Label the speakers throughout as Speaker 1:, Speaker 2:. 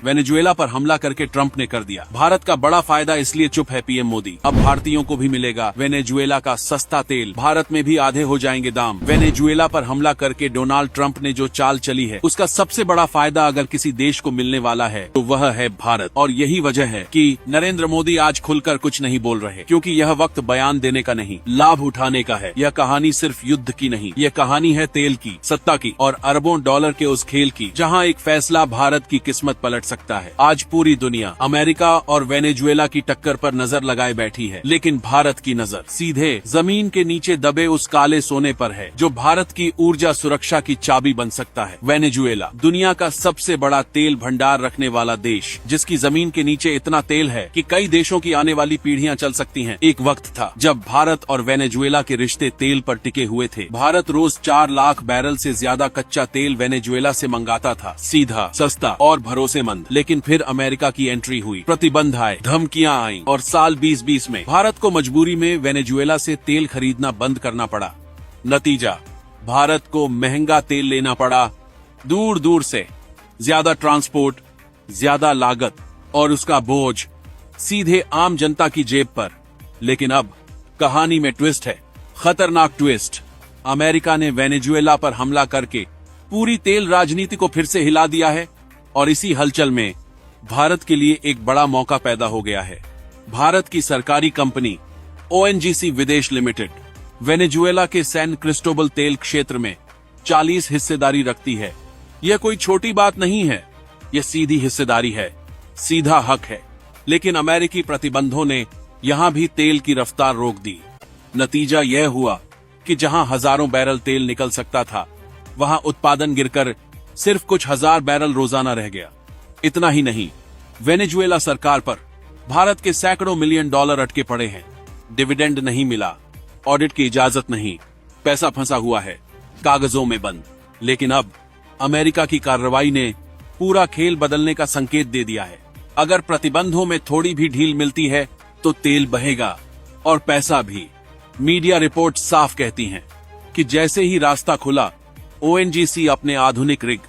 Speaker 1: Venezuela पर हमला करके ट्रंप ने कर दिया। भारत का बड़ा फायदा इसलिए चुप है पीएम मोदी। अब भारतीयों को भी मिलेगा वेनेजुएला का सस्ता तेल, भारत में भी आधे हो जाएंगे दाम। वेनेजुएला पर हमला करके डोनाल्ड ट्रंप ने जो चाल चली है, उसका सबसे बड़ा फायदा अगर किसी देश को मिलने वाला है तो वह है भारत। और यही वजह है कि नरेंद्र मोदी आज खुलकर कुछ नहीं बोल रहे, क्योंकि यह वक्त बयान देने का नहीं, लाभ उठाने का है। यह कहानी सिर्फ युद्ध की नहीं, यह कहानी है तेल की, सत्ता की और अरबों डॉलर के उस खेल की, जहां एक फैसला भारत की किस्मत पलट सकता है। आज पूरी दुनिया अमेरिका और वेनेजुएला की टक्कर पर नजर लगाए बैठी है, लेकिन भारत की नजर सीधे जमीन के नीचे दबे उस काले सोने पर है, जो भारत की ऊर्जा सुरक्षा की चाबी बन सकता है। वेनेजुएला दुनिया का सबसे बड़ा तेल भंडार रखने वाला देश, जिसकी जमीन के नीचे इतना तेल है कि कई देशों की आने वाली पीढ़ियां चल सकती हैं। एक वक्त था जब भारत और वेनेजुएला के रिश्ते तेल पर टिके हुए थे। भारत रोज 4 लाख बैरल से ज्यादा कच्चा तेल वेनेजुएला से मंगाता था, सीधा, सस्ता और भरोसेमंद। लेकिन फिर अमेरिका की एंट्री हुई, प्रतिबंध आए, धमकियां आईं और साल 2020 में भारत को मजबूरी में वेनेजुएला से तेल खरीदना बंद करना पड़ा। नतीजा, भारत को महंगा तेल लेना पड़ा, दूर दूर से, ज्यादा ट्रांसपोर्ट, ज्यादा लागत और उसका बोझ सीधे आम जनता की जेब पर। लेकिन अब कहानी में ट्विस्ट है, खतरनाक ट्विस्ट। अमेरिका ने वेनेजुएला पर हमला करके पूरी तेल राजनीति को फिर से हिला दिया है और इसी हलचल में भारत के लिए एक बड़ा मौका पैदा हो गया है। भारत की सरकारी कंपनी ONGC विदेश लिमिटेड वेनेजुएला के सैन क्रिस्टोबल तेल क्षेत्र में 40 हिस्सेदारी रखती है। यह कोई छोटी बात नहीं है, यह सीधी हिस्सेदारी है, सीधा हक है। लेकिन अमेरिकी प्रतिबंधों ने यहां भी तेल की रफ्तार रोक दी। नतीजा यह हुआ कि जहां हजारों बैरल तेल निकल सकता था, वहां उत्पादन गिरकर सिर्फ कुछ हजार बैरल रोजाना रह गया। इतना ही नहीं, वेनेजुएला सरकार पर भारत के सैकड़ों मिलियन डॉलर अटके पड़े हैं। डिविडेंड नहीं मिला, ऑडिट की इजाजत नहीं, पैसा फंसा हुआ है, कागजों में बंद। लेकिन अब अमेरिका की कार्रवाई ने पूरा खेल बदलने का संकेत दे दिया है। अगर प्रतिबंधों में थोड़ी भी ढील मिलती है तो तेल बहेगा और पैसा भी। मीडिया रिपोर्ट साफ कहती हैं कि जैसे ही रास्ता खुला, ONGC अपने आधुनिक रिग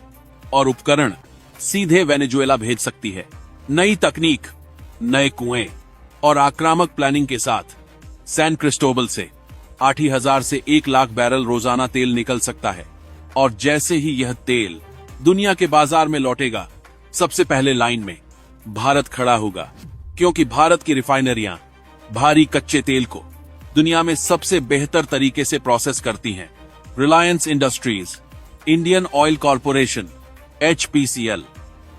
Speaker 1: और उपकरण सीधे वेनेजुएला भेज सकती है। नई तकनीक, नए कुएं और आक्रामक प्लानिंग के साथ सैन क्रिस्टोबल से 80,000 से 1 लाख बैरल रोजाना तेल निकल सकता है। और जैसे ही यह तेल दुनिया के बाजार में लौटेगा, सबसे पहले लाइन में भारत खड़ा होगा, क्योंकि भारत की रिफाइनरियां भारी कच्चे तेल को दुनिया में सबसे बेहतर तरीके से प्रोसेस करती हैं। Reliance industries, Indian oil corporation, HPCL,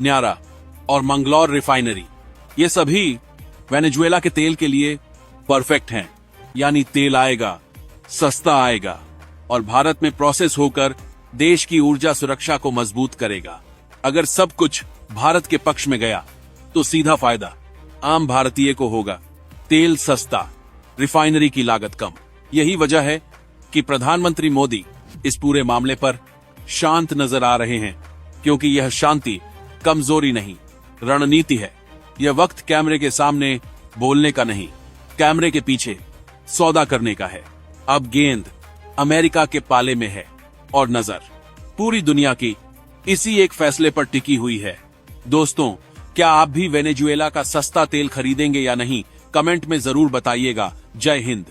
Speaker 1: न्यारा और मंगलौर रिफाइनरी, ये सभी वेनेजुएला के तेल के लिए परफेक्ट हैं। यानी तेल आएगा, सस्ता आएगा और भारत में प्रोसेस होकर देश की ऊर्जा सुरक्षा को मजबूत करेगा। अगर सब कुछ भारत के पक्ष में गया तो सीधा फायदा आम भारतीय को होगा। तेल सस्ता, रिफाइनरी की लागत कम। यही वजह है कि प्रधानमंत्री मोदी इस पूरे मामले पर शांत नजर आ रहे हैं, क्योंकि यह शांति कमजोरी नहीं, रणनीति है। यह वक्त कैमरे के सामने बोलने का नहीं, कैमरे के पीछे सौदा करने का है। अब गेंद अमेरिका के पाले में है और नजर पूरी दुनिया की इसी एक फैसले पर टिकी हुई है। दोस्तों, क्या आप भी वेनेजुएला का सस्ता तेल खरीदेंगे या नहीं? कमेंट में जरूर बताइएगा। जय हिंद।